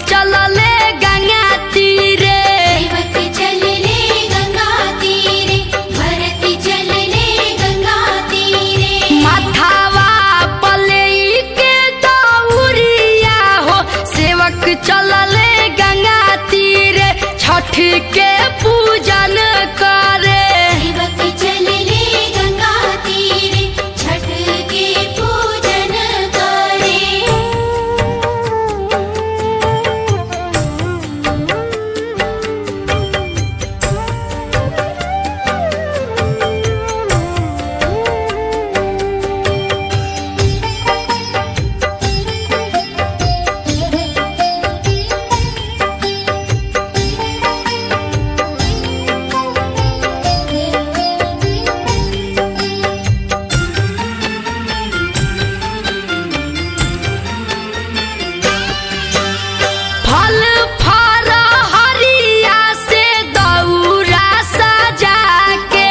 चलले गंगा तीरे, सेवक चलले गंगा तीरे, भरत चलले गंगा तीरे। माथावा पलई के दौरिया हो, सेवक चलले गंगा तीरे, छठ के पूजन करे। सेवक चलले गंगा तीरे, छठ के पूजन करे। फल फल हरिया से दौरा सजा के,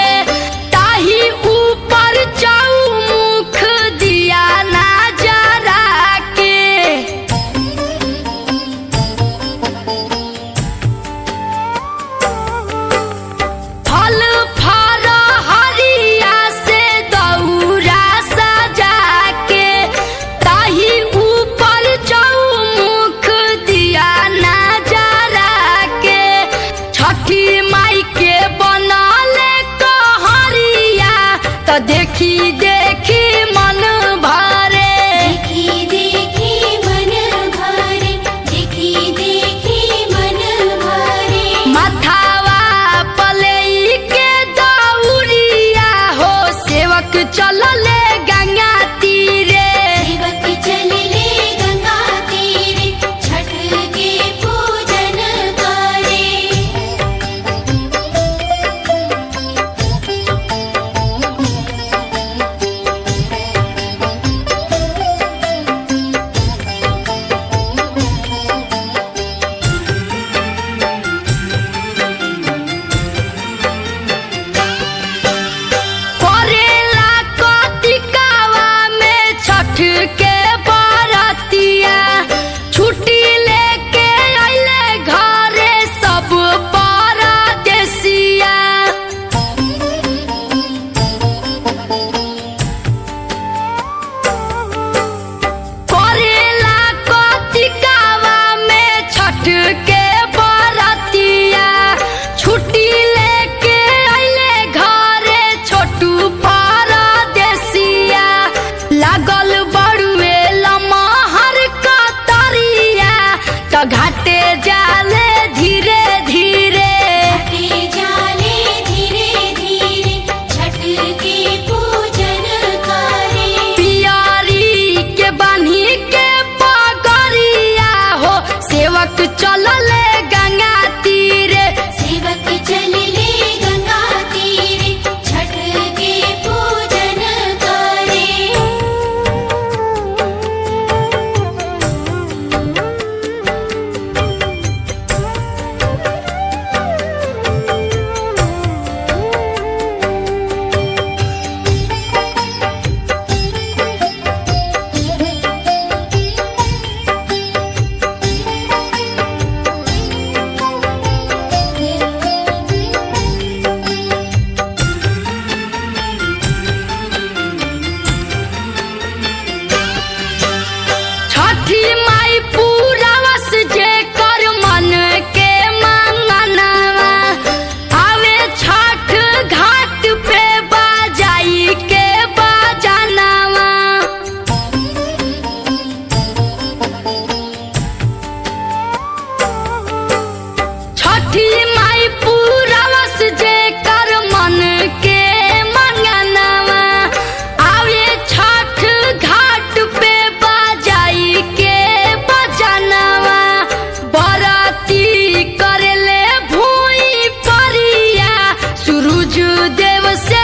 ताही ऊपर चौमुख दिया ना जरा के। फल फल हरिया से दौरा सजा के, ताही ऊपर चौमुख दिया ना जरा के। छठी माई के बनले कहरिया, तो देखी देखी मन भरे। देखी देखी मन भरे, देखी देखी मन भरे। माथावा पलई के दौरिया हो, सेवक चलले गंगा तीरे। सेवक चलले गंगा तीरे, छठ के पूजन करे। करेला कतिकावा में छठ के बरतिया, छुट्टी लेके अइले घरे सब परदेसिया। करेला कतिकावा में छठ के बरतिया, छुट्टी लेके अइले घरे छोटू परदेसिया। लागल बड़ुए लमहर कतरिया, तो घाटे जाले धीरे धीरे। घाटे जाले धीरे धीरे, छठ के पूजन करे। पियारी के बान्ही के पगरिया हो, सेवक चलले गंगा तीरे। सेवक चलले गंगा तीरे, छठ के पूजन करे। छठी माई पूरावस जे कर मन के मंगनवा, आवे छठ घाट पे बाजाई के बजानवा। छठी माई पूरावस जे कर मन के मंगनवा, आवे छठ घाट पे बाजाई के बजानवा। बराती करेले भूई परिया, सूरज देव से